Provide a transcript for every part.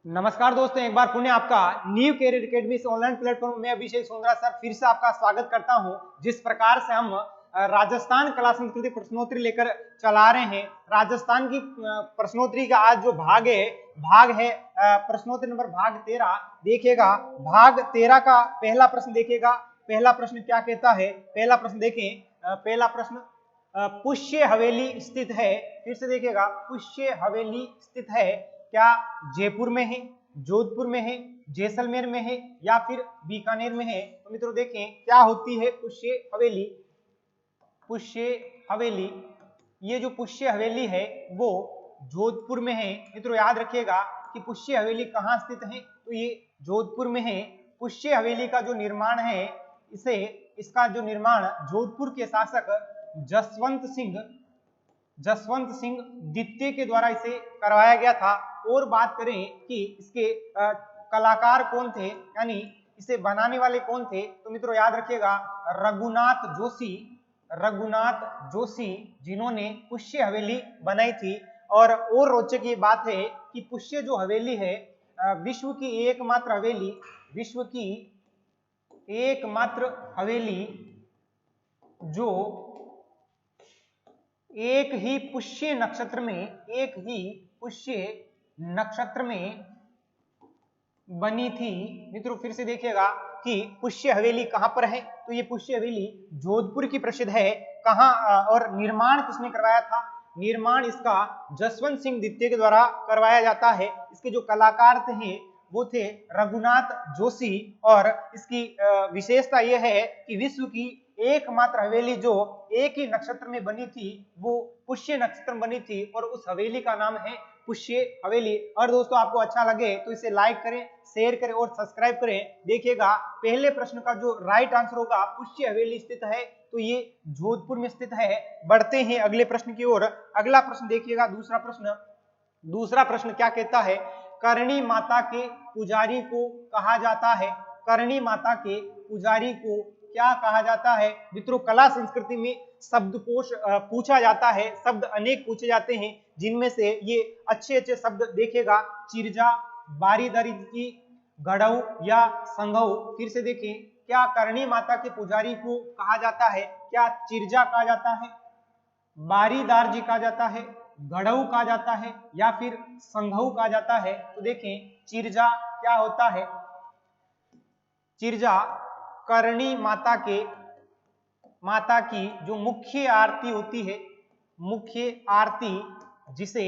नमस्कार दोस्तों, एक बार पुनः आपका न्यू कैरियर एकेडमी से ऑनलाइन प्लेटफॉर्म में अभिषेक सोनरा सर फिर से आपका स्वागत करता हूं। जिस प्रकार से हम राजस्थान कला संस्कृति प्रश्नोत्तरी लेकर चला रहे हैं, राजस्थान की प्रश्नोत्तरी का आज जो भाग है प्रश्नोत्तरी नंबर भाग 13 देखिएगा। भाग 13 का पहला प्रश्न देखिएगा। पहला प्रश्न क्या कहता है? पहला प्रश्न देखें। पहला प्रश्न, पुष्य हवेली स्थित है। फिर से देखिएगा, पुष्य हवेली स्थित है क्या जयपुर में है, जोधपुर में है, जैसलमेर में है या फिर बीकानेर में है? तो मित्रों देखें क्या होती है पुष्य हवेली। पुष्य हवेली, ये जो पुष्य हवेली है वो जोधपुर में है। मित्रों याद रखिएगा कि पुष्य हवेली कहाँ स्थित है, तो ये जोधपुर में है। पुष्य हवेली का जो निर्माण है, इसका जो निर्माण जोधपुर के शासक जसवंत सिंह द्वितीय के द्वारा इसे करवाया गया था। और बात करें कि इसके कलाकार कौन थे, यानी इसे बनाने वाले कौन थे, तो मित्रों याद रखिएगा रघुनाथ जोशी जिन्होंने पुष्य हवेली बनाई थी। और रोचक ये बात है कि पुष्य जो हवेली है विश्व की एकमात्र हवेली जो एक ही पुष्य नक्षत्र में बनी थी। मित्रों फिर से देखिएगा कि पुष्य हवेली कहां पर है, तो ये पुष्य हवेली जोधपुर की प्रसिद्ध है। कहां और निर्माण किसने करवाया था? निर्माण इसका जसवंत सिंह द्वितीय के द्वारा करवाया जाता है। इसके जो कलाकार थे वो थे रघुनाथ जोशी। और इसकी विशेषता यह है कि विश्व की एकमात्र हवेली जो एक ही नक्षत्र में बनी थी वो पुष्य नक्षत्र में बनी थी, और उस हवेली का नाम है पुष्य हवेली। और दोस्तों आपको अच्छा लगे तो इसे लाइक करें, शेयर करें और सब्सक्राइब करें। देखिएगा पहले प्रश्न का जो राइट आंसर होगा, पुष्य हवेली स्थित है तो ये जोधपुर में स्थित है। बढ़ते हैं अगले प्रश्न की ओर। अगला प्रश्न देखिएगा, दूसरा प्रश्न क्या कहता है? करणी माता के पुजारी को कहा जाता है। करणी माता के पुजारी को क्या कहा जाता है? मित्रों कला संस्कृति में शब्दकोश पूछा जाता है, शब्द अनेक पूछे जाते हैं, जिनमें से ये अच्छे शब्द देखिएगा, चिरजा, बारीदर्जी, गढ़ऊ या संघऊ। फिर से देखें, क्या करणी माता के पुजारी को कहा जाता है? क्या चिरजा कहा जाता है, बारीदारजी कहा जाता है, गढ़ऊ कहा जाता है या फिर संघऊ कहा जाता है? तो देखें चिरजा क्या होता है। चिरजा करणी माता की जो मुख्य आरती होती है, मुख्य आरती जिसे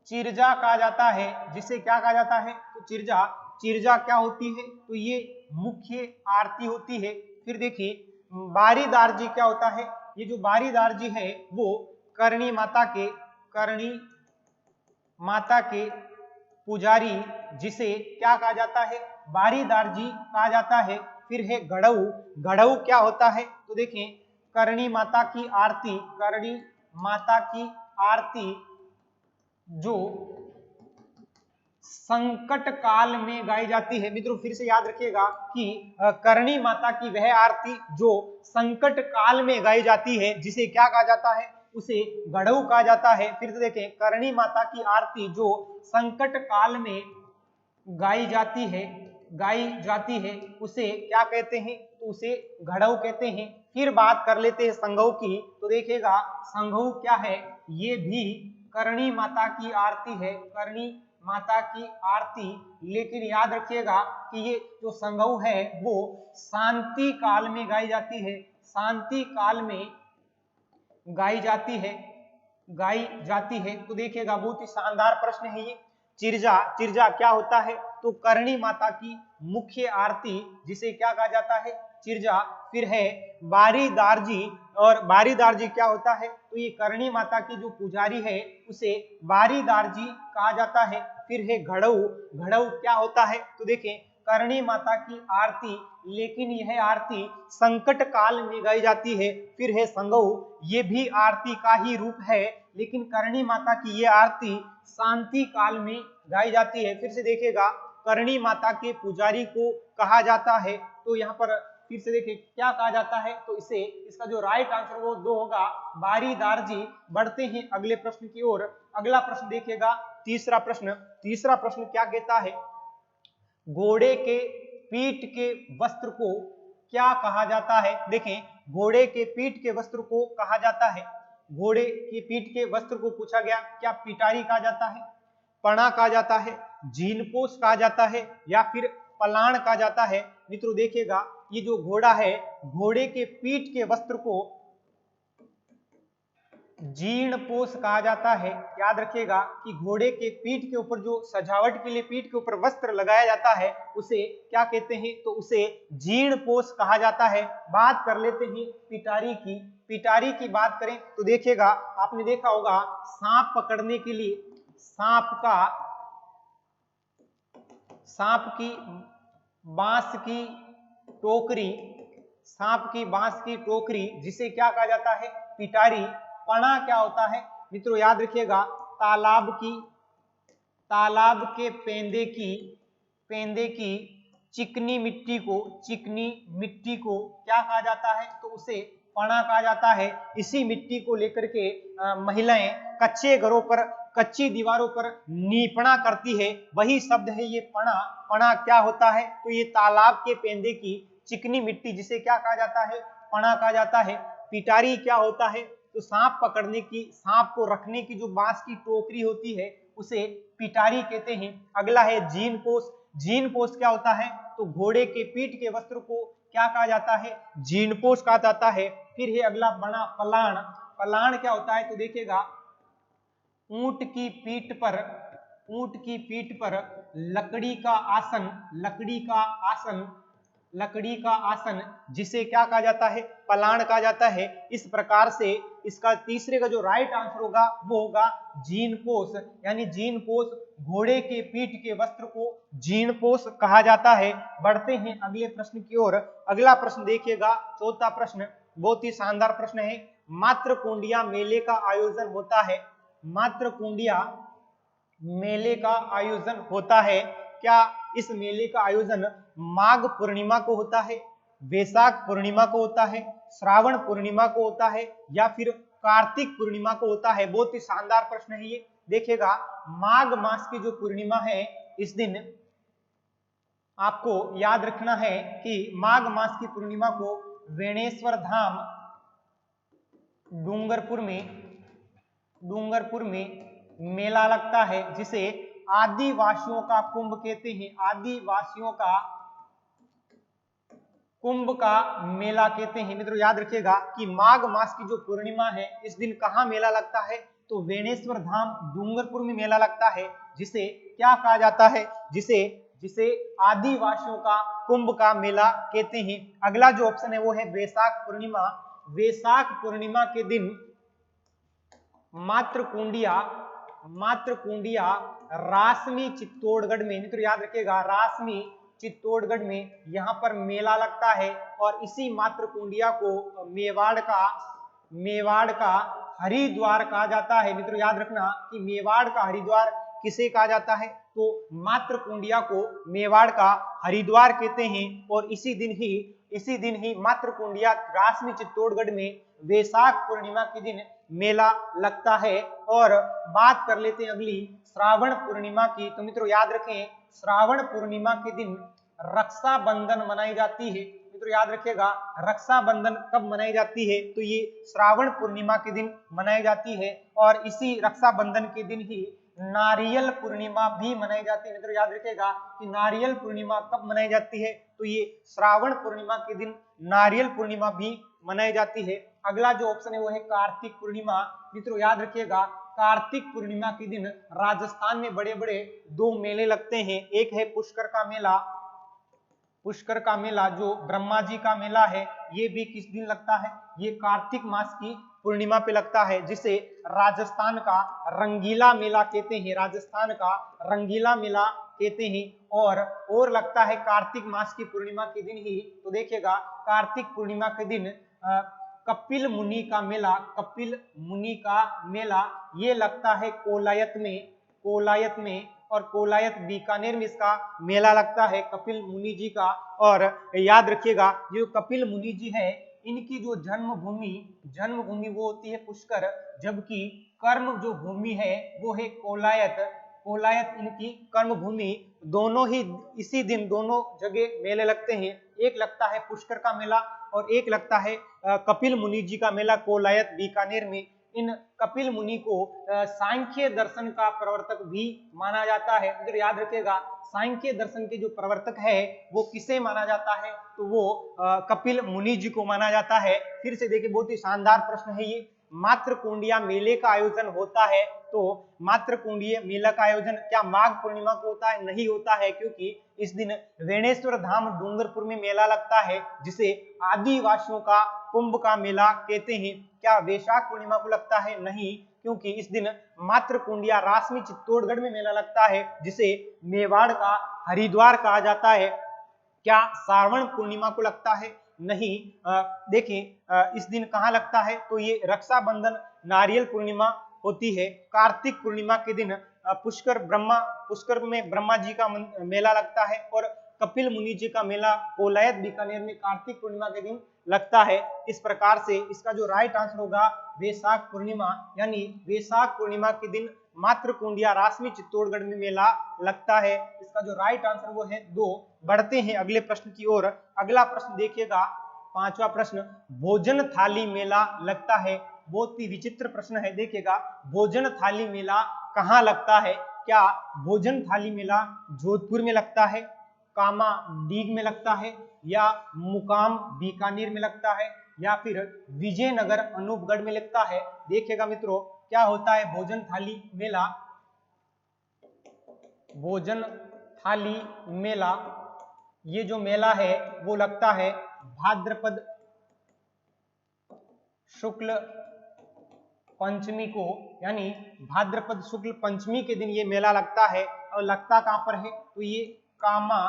चिरजा कहा जाता है, जिसे क्या कहा जाता है? तो चिरजा क्या होती है? तो ये मुख्य आरती होती है। फिर देखिए बारीदारजी क्या होता है? ये जो बारीदारजी है वो करणी माता के पुजारी जिसे क्या कहा जाता है? बारीदारजी कहा जाता है। फिर है गढ़ऊ क्या होता है? तो देखें करणी माता की आरती जो संकट काल में गाई जाती है। मित्रों फिर से याद रखिएगा कि करणी माता की वह आरती जो संकट काल में गाई जाती है, जिसे क्या कहा जाता है? उसे गढ़ऊ कहा जाता है। फिर से देखें करणी माता की आरती जो संकट काल में गाई जाती है उसे क्या कहते हैं? तो उसे गढ़ऊ कहते हैं। फिर बात कर लेते हैं संघऊ की। तो देखिएगा संघऊ क्या है? ये भी करणी माता की आरती है, करणी माता की आरती। लेकिन याद रखिएगा कि ये जो संघऊ है वो शांति काल में गाई जाती है, शांति काल में गाई जाती है। तो देखिएगा बहुत ही शानदार प्रश्न है ये। चिरजा क्या होता है? तो करणी माता की मुख्य आरती जिसे क्या कहा जाता है? चिरजा। फिर है बारीदारजी, और बारीदारजी क्या होता है? तो ये करणी माता की जो पुजारी है उसे बारीदारजी कहा जाता है। फिर है घड़ऊ क्या होता है? तो देखें करणी माता की आरती, लेकिन यह आरती संकट काल में गाई जाती है। फिर है संघऊ, ये भी आरती का ही रूप है, लेकिन करणी माता की ये आरती शांति काल में गाई जाती है। फिर से देखिएगा करणी माता के पुजारी को कहा जाता है, तो यहाँ पर फिर से देखिए क्या कहा जाता है? तो इसका जो राइट आंसर वो 2 होगा, बारीदारजी। बढ़ते हैं अगले प्रश्न की ओर। अगला प्रश्न देखिएगा, तीसरा प्रश्न क्या कहता है, घोड़े के पीठ के वस्त्र को क्या कहा जाता है। देखें, घोड़े के पीठ के वस्त्र को कहा जाता है, घोड़े की पीठ के वस्त्र को पूछा गया, क्या पिटारी कहा जाता है, पणा कहा जाता है, जीनपोश कहा जाता है, या फिर पलाण कहा जाता है। मित्रों देखिएगा, ये जो घोड़ा है, घोड़े के पीठ के वस्त्र को जीर्णपोश कहा जाता है। याद रखिएगा कि घोड़े के पीठ के ऊपर जो सजावट के लिए पीठ के ऊपर वस्त्र लगाया जाता है उसे क्या कहते हैं, तो उसे जीर्णपोश कहा जाता है। बात कर लेते हैं पिटारी की। पिटारी की बात करें तो देखिएगा, आपने देखा होगा सांप पकड़ने के लिए सांप की बांस की टोकरी, जिसे क्या कहा जाता है, पिटारी। पणा क्या होता है मित्रों, याद रखिएगा, तालाब के पेंदे की चिकनी मिट्टी को क्या कहा जाता है, तो उसे पणा कहा जाता है। इसी मिट्टी को लेकर के महिलाएं कच्चे घरों पर, कच्ची दीवारों पर नीपना करती है, वही शब्द है ये पणा। पणा क्या होता है, तो ये तालाब के पेंदे की चिकनी मिट्टी, जिसे क्या कहा जाता है, पणा कहा जाता है। पिटारी क्या होता है, तो सांप को रखने की जो बांस की टोकरी होती है उसे पिटारी कहते हैं। अगला है जीनपोश क्या होता है, तो घोड़े के पीठ के वस्त्र को क्या कहा जाता है, जीनपोश कहा जाता है। फिर है अगला बड़ा पलाण क्या होता है, तो देखिएगा, ऊंट की पीठ पर लकड़ी का आसन, जिसे क्या कहा जाता है, पलाण कहा जाता है। इस प्रकार से इसका तीसरे का जो राइट आंसर होगा वो होगा जीनपोश, यानी जीनपोश, घोड़े के पीठ के वस्त्र को जीनपोश कहा जाता है। बढ़ते हैं अगले प्रश्न की ओर। अगला प्रश्न देखिएगा, चौथा प्रश्न बहुत ही शानदार प्रश्न है। मातृकुंडिया मेले का आयोजन होता है, क्या इस मेले का आयोजन माघ पूर्णिमा को होता है, वैशाख पूर्णिमा को होता है, श्रावण पूर्णिमा को होता है, या फिर कार्तिक पूर्णिमा को होता है। बहुत ही शानदार प्रश्न है ये। देखिएगा, माघ मास की जो पूर्णिमा है, इस दिन आपको याद रखना है कि माघ मास की पूर्णिमा को वेणेश्वर धाम डूंगरपुर में मेला लगता है, जिसे आदिवासियों का कुंभ कहते हैं। आदिवासियों का कुंभ का मेला कहते हैं। मित्रों याद रखिएगा कि माघ मास की जो पूर्णिमा है, इस दिन कहाँ मेला लगता है, तो वेणेश्वर धाम डूंगरपुर में मेला लगता है, जिसे क्या कहा जाता है, जिसे आदिवासियों का कुंभ का मेला कहते हैं। अगला जो ऑप्शन है वो है वैशाख पूर्णिमा। वैशाख पूर्णिमा के दिन मातृकुंडिया रासमी चित्तौड़गढ़ में, मित्रों याद रखिएगा, रासमी चित्तौड़गढ़ में यहाँ पर मेला लगता है। और इसी मातृकुंडिया को मेवाड़ का हरिद्वार कहा जाता है। मित्रों याद रखना कि मेवाड़ का हरिद्वार किसे कहा जाता है, तो मातृकुंडिया को मेवाड़ का हरिद्वार कहते हैं। और इसी दिन ही मातृकुंडिया रासमी चित्तौड़गढ़ में वैशाख पूर्णिमा के दिन मेला लगता है। और बात कर लेते हैं अगली श्रावण पूर्णिमा की। तो मित्रों याद रखें, श्रावण पूर्णिमा के दिन रक्षाबंधन मनाई जाती है। मित्रों याद रखिएगा, रक्षाबंधन कब मनाई जाती है, तो ये श्रावण पूर्णिमा के दिन मनाई जाती है। और इसी रक्षाबंधन के दिन ही नारियल पूर्णिमा भी मनाई जाती है। मित्रों याद रखिएगा कि नारियल पूर्णिमा कब मनाई जाती है, तो ये श्रावण पूर्णिमा के दिन नारियल पूर्णिमा भी मनाई जाती है। अगला जो ऑप्शन है वो है कार्तिक पूर्णिमा। मित्रों याद रखिएगा, कार्तिक पूर्णिमा के दिन राजस्थान में बड़े बड़े दो मेले लगते हैं। एक है पुष्कर का मेला जो ब्रह्मा जी का मेला है, ये भी किस दिन लगता है, ये कार्तिक मास की पूर्णिमा पे लगता है, जिसे राजस्थान का रंगीला मेला कहते हैं। और लगता है कार्तिक मास की पूर्णिमा के दिन ही। तो देखिएगा, कार्तिक पूर्णिमा के दिन कपिल मुनि का मेला ये लगता है कोलायत में, और कोलायत बीकानेर में इसका मेला लगता है कपिल मुनि जी का। और याद रखिएगा, जो कपिल मुनि जी है, इनकी जो जन्मभूमि वो होती है पुष्कर, जबकि कर्म जो भूमि है वो है कोलायत। कोलायत इनकी कर्म भूमि। दोनों ही इसी दिन दोनों जगह मेले लगते हैं, एक लगता है पुष्कर का मेला और एक लगता है कपिल मुनि जी का मेला कोलायत बीकानेर में। इन कपिल मुनि को सांख्य दर्शन का प्रवर्तक भी माना जाता है। इधर याद रखिएगा, सांख्य दर्शन के जो प्रवर्तक है वो किसे माना जाता है, तो वो कपिल मुनि जी को माना जाता है। फिर से देखिए, बहुत ही शानदार प्रश्न है ये। मात्र कुंडिया मेले का आयोजन होता है, तो मात्र कुंडीय मेला का आयोजन क्या माघ पूर्णिमा को होता है? नहीं होता है, क्योंकि इस दिन वेणेश्वर धाम डूंगरपुर में मेला लगता है, जिसे आदिवासियों का कुंभ का मेला कहते हैं। क्या वैशाख पूर्णिमा को लगता है? नहीं, क्योंकि इस दिन मात्र कुंडिया रासमी चित्तौड़गढ़ में मेला लगता है, जिसे मेवाड़ का हरिद्वार कहा जाता है। क्या श्रावण पूर्णिमा को लगता है? नहीं। देखें, इस दिन कहाँ लगता है, तो ये रक्षाबंधन नारियल पूर्णिमा होती है। कार्तिक पूर्णिमा के दिन पुष्कर में ब्रह्मा जी का मेला लगता है और कपिल मुनि जी का मेला कोलायत बीकानेर में कार्तिक पूर्णिमा के दिन लगता है। इस प्रकार से इसका जो राइट आंसर होगा वैशाख पूर्णिमा, यानी वैशाख पूर्णिमा के दिन मात्र कुंडिया रासमी चित्तौड़गढ़ में मेला लगता है। इसका जो राइट आंसर वो है 2। बढ़ते हैं अगले प्रश्न की ओर। अगला प्रश्न देखिएगा, 5वां प्रश्न, भोजन थाली मेला लगता है। बहुत ही विचित्र प्रश्न है, देखिएगा, भोजन थाली मेला कहाँ लगता है? क्या भोजन थाली मेला जोधपुर में लगता है, कामा डीग में लगता है, या मुकाम बीकानेर में लगता है, या फिर विजयनगर अनूपगढ़ में लगता है? देखिएगा मित्रों, क्या होता है भोजन थाली मेला? भोजन थाली मेला, ये जो मेला है वो लगता है भाद्रपद शुक्ल पंचमी को, यानी भाद्रपद शुक्ल पंचमी के दिन ये मेला लगता है। और लगता कहां पर है, तो ये कामा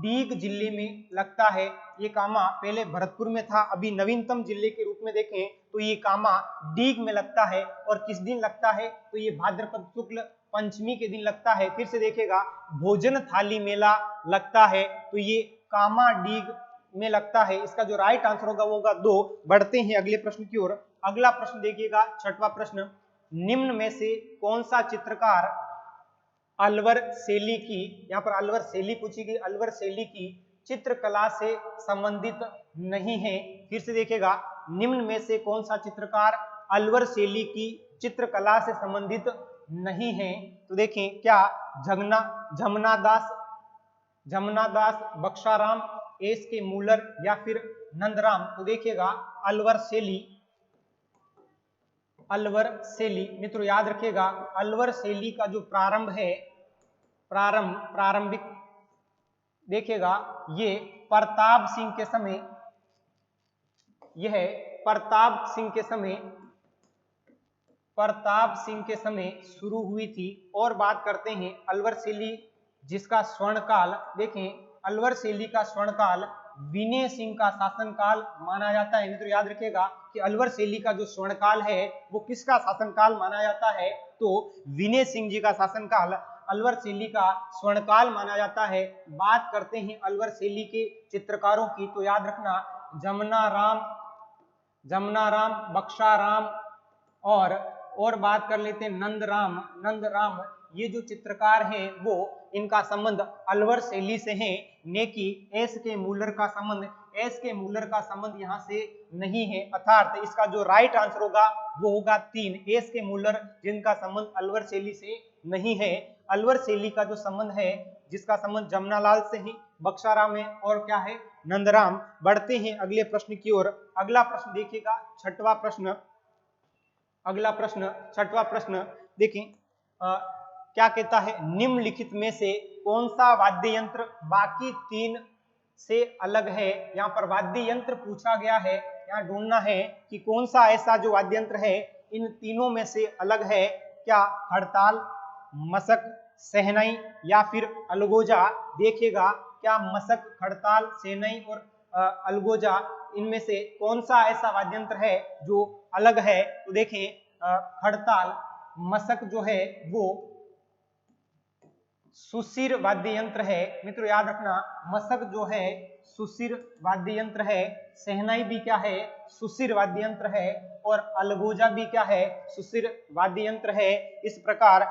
डीग जिले में लगता है। ये कामा पहले भरतपुर में था, अभी नवीनतम जिले के रूप में देखें तो ये कामा डीग में लगता है। और किस दिन लगता है, तो ये भाद्रपद शुक्ल पंचमी के दिन लगता है। फिर से देखेगा, भोजन थाली मेला लगता है तो ये कामा डीग में लगता है। इसका जो राइट आंसर होगा वो होगा 2। बढ़ते हैं अगले प्रश्न की ओर। अगला प्रश्न देखिएगा, 6वां प्रश्न, निम्न में से कौन सा चित्रकार अलवर शैली की, यहाँ पर अलवर शैली पूछी गई, अलवर शैली की चित्रकला से संबंधित नहीं है? फिर से देखिएगा, निम्न में से कौन सा चित्रकार अलवर शैली की चित्रकला से संबंधित नहीं है? तो देखें, क्या जमुना दास, बक्साराम, एस के मूलर, या फिर नंदराम? तो देखिएगा, अलवर शैली मित्रों याद रखिएगा, अलवर शैली का जो प्रारंभ है, प्रारंभिक देखिएगा, ये प्रताप सिंह के समय शुरू हुई थी। और बात करते हैं अलवर शैली जिसका स्वर्णकाल, देखें, अलवर शैली का स्वर्णकाल विनय सिंह का शासनकाल माना जाता है। मित्रों याद रखिएगा कि अलवर शैली का जो स्वर्णकाल है वो किसका शासनकाल माना जाता है, तो विनय सिंह जी का शासनकाल अलवर शैली का स्वर्णकाल माना जाता है। बात करते हैं अलवर शैली के चित्रकारों की, तो याद रखना, जमुना राम, बक्साराम, और बात कर लेते हैं नंदराम। ये जो चित्रकार हैं वो इनका संबंध अलवर शैली से है, ने कि एस के मूलर का संबंध यहाँ से नहीं है। अर्थात इसका जो राइट आंसर होगा वो होगा 3, एस के मूलर, जिनका संबंध अलवर शैली से नहीं है। अलवर शैली का जो संबंध है, जिसका संबंध जमुनालाल से है, बक्साराम है, और क्या है, नंदराम। बढ़ते हैं अगले प्रश्न की ओर। अगला प्रश्न देखिएगा, 6वां प्रश्न देखें, क्या कहता है, निम्नलिखित में से कौन सा वाद्य यंत्र बाकी 3 से अलग है? यहाँ पर वाद्य यंत्र पूछा गया है, यहाँ ढूंढना है कि कौन सा ऐसा जो वाद्य यंत्र है इन तीनों में से अलग है। क्या हड़ताल, मशक, शहनाई, या फिर अलगोजा? देखिएगा, क्या मशक, हड़ताल, शहनाई और अलगोजा, इनमें से कौन सा ऐसा वाद्य यंत्र है जो अलग है? तो देखें, हड़ताल, मशक जो है वो सुशिर वाद्य यंत्र है। मित्रों याद रखना, मशक जो है सुशिर वाद्य यंत्र है, शहनाई भी क्या है, सुशिर वाद्य यंत्र है, और अलगोजा भी क्या है, सुशिर वाद्य यंत्र है। इस प्रकार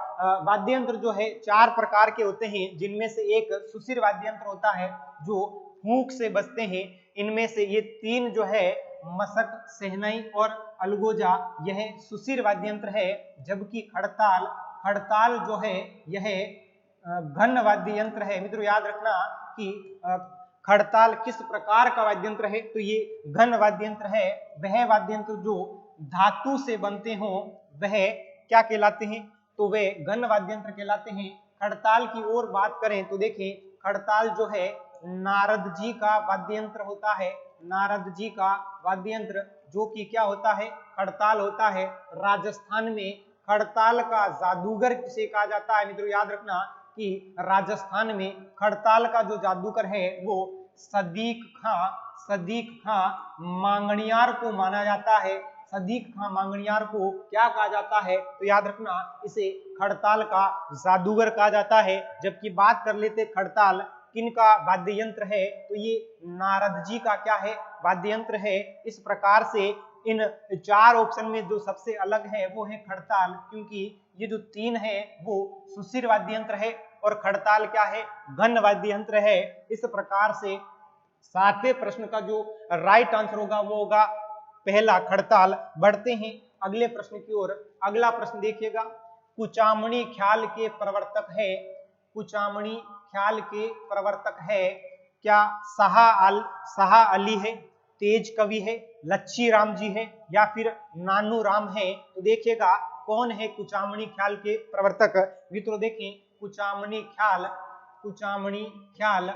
वाद्य यंत्र जो है 4 प्रकार के होते हैं, जिनमें से एक सुशिर वाद्य यंत्र होता है जो फूंक से बजते हैं। इनमें से ये 3 जो है मशक, शहनाई और अलगोजा, यह सुशिर वाद्य यंत्र है। जबकि खड़ताल, खड़ताल जो है यह घन वाद्य यंत्र है। मित्रों याद रखना कि खड़ताल किस प्रकार का वाद्य यंत्र है, तो ये घन वाद्य यंत्र है। वह वाद्य यंत्र जो धातु से बनते हो वह क्या कहलाते हैं, तो वे घन वाद्य यंत्र कहलाते हैं। खड़ताल की ओर बात करें तो देखें, खड़ताल जो है नारद जी का वाद्य यंत्र होता है। नारद जी का वाद्य यंत्र जो कि क्या होता है, खड़ताल होता है। राजस्थान में खड़ताल का जादूगर किसे कहा जाता है, मित्रों याद रखना कि राजस्थान में खड़ताल का जो जादूगर है वो सदीक खां मांगणियार को माना जाता है। सदीक खां मांगणियार को क्या कहा जाता है, तो याद रखना इसे खड़ताल का जादूगर कहा जाता है। जबकि बात कर लेते खड़ताल किनका वाद्य यंत्र है, तो ये नारद जी का क्या है, वाद्य यंत्र है। इस प्रकार से इन 4 ऑप्शन में जो सबसे अलग है वो है खड़ताल, क्योंकि ये जो 3 है वो सुशिर वाद्य यंत्र है और खड़ताल क्या है, घन वाद्य यंत्र है। इस प्रकार से 7वें प्रश्न का जो राइट आंसर होगा वो होगा पहला, खड़ताल। बढ़ते हैं अगले प्रश्न की ओर। अगला प्रश्न देखिएगा, कुचामणी ख्याल के प्रवर्तक है, कुचामणी ख्याल के प्रवर्तक है क्या शाह अली है, तेज कवि है, लच्छी राम जी है, या फिर नानू राम है। तो देखिएगा कौन है कुचामणी ख्याल के प्रवर्तक। मित्रों देखें, कुचामणी ख्याल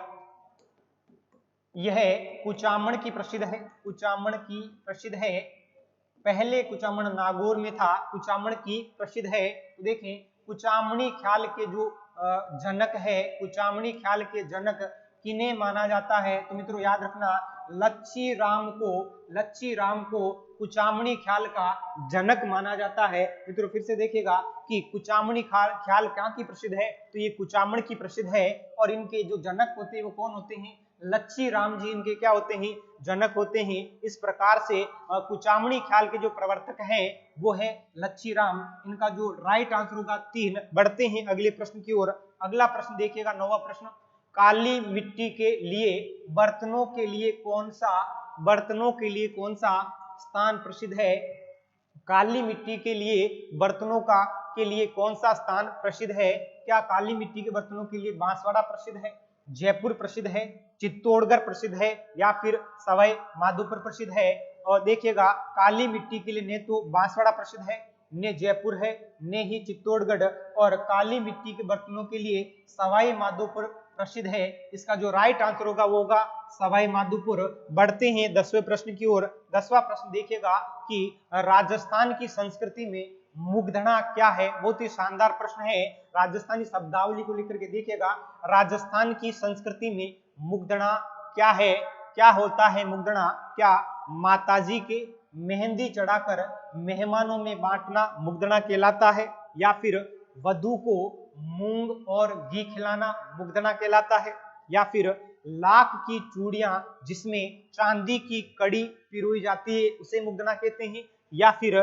यह कुचामण की प्रसिद्ध है, कुचामण की प्रसिद्ध है। पहले कुचामण नागौर में था, कुचामण की प्रसिद्ध है। तो देखें कुचामणी ख्याल के जो जनक है, कुचामणी ख्याल के जनक किन्हें माना जाता है, तो मित्रों याद रखना लच्छी राम को कुचामणी ख्याल का जनक माना जाता है। मित्रों फिर से देखिएगा कि कुचामणी ख्याल कहाँ की प्रसिद्ध है, तो ये कुचामण की प्रसिद्ध है। और इनके जो जनक होते हैं वो कौन होते हैं, लच्छी राम जी इनके क्या होते हैं, जनक होते हैं। इस प्रकार से कुचामणी ख्याल के जो प्रवर्तक हैं वो है लच्छी राम। इनका जो राइट आंसर होगा 3। बढ़ते हैं अगले प्रश्न की ओर। अगला प्रश्न देखिएगा, 9वां प्रश्न, काली मिट्टी के लिए बर्तनों के लिए कौन सा स्थान प्रसिद्ध है। काली मिट्टी के लिए बर्तनों के लिए कौन सा स्थान प्रसिद्ध है। क्या काली मिट्टी के बर्तनों के लिए बांसवाड़ा प्रसिद्ध है, जयपुर प्रसिद्ध है, चित्तौड़गढ़ प्रसिद्ध है, या फिर सवाई माधोपुर प्रसिद्ध है। और देखिएगा काली मिट्टी के लिए ने तो बांसवाड़ा प्रसिद्ध है, ने जयपुर है, ने ही चित्तौड़गढ़, और काली मिट्टी के बर्तनों के लिए सवाई माधोपुर प्रसिद्ध है। इसका जो राइट आंसर होगा वो होगा सवाई माधोपुर। बढ़ते हैं 10वें प्रश्न की ओर। 10वां प्रश्न देखिएगा कि राजस्थान की संस्कृति में मुग्धना क्या है। बहुत ही शानदार प्रश्न है, राजस्थानी शब्दावली को लेकर के देखिएगा। राजस्थान की संस्कृति में मुग्धना क्या है, क्या होता है मुग्धना। क्या माताजी के मेहंदी चढ़ाकर मेहमानों में बांटना मुग्धना कहलाता है, या फिर वधू को मूंग और घी खिलाना मुग्धना कहलाता है, या फिर लाख की चूड़ियां जिसमें चांदी की कड़ी पिरोई जाती है उसे मुग्धना कहते हैं, या फिर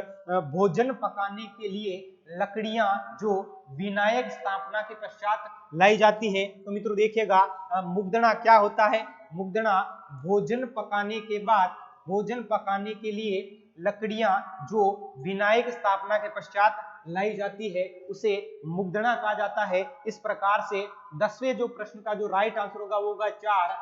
भोजन पकाने के लिए लकड़ियां जो विनायक स्थापना के पश्चात लाई जाती है। तो मित्रों देखिएगा मुग्धना क्या होता है। मुग्धना भोजन पकाने के बाद, भोजन पकाने के लिए लकड़ियां जो विनायक स्थापना के पश्चात लाई जाती है उसे मुग्धना कहा जाता है। इस प्रकार से 10वें जो प्रश्न का जो राइट आंसर होगा वो होगा 4।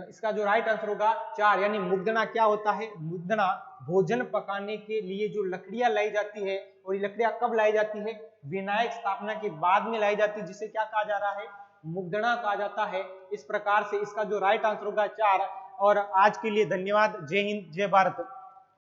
इसका जो राइट आंसर होगा 4, यानी मुग्धना क्या होता है। मुग्धना भोजन पकाने के लिए जो लकड़ियां लाई जाती है, और ये लकड़ियां कब लाई जाती है, विनायक स्थापना के बाद में लाई जाती है, जिसे क्या कहा जा रहा है, मुग्धना कहा जाता है। इस प्रकार से इसका जो राइट आंसर होगा 4। और आज के लिए धन्यवाद। जय हिंद, जय भारत।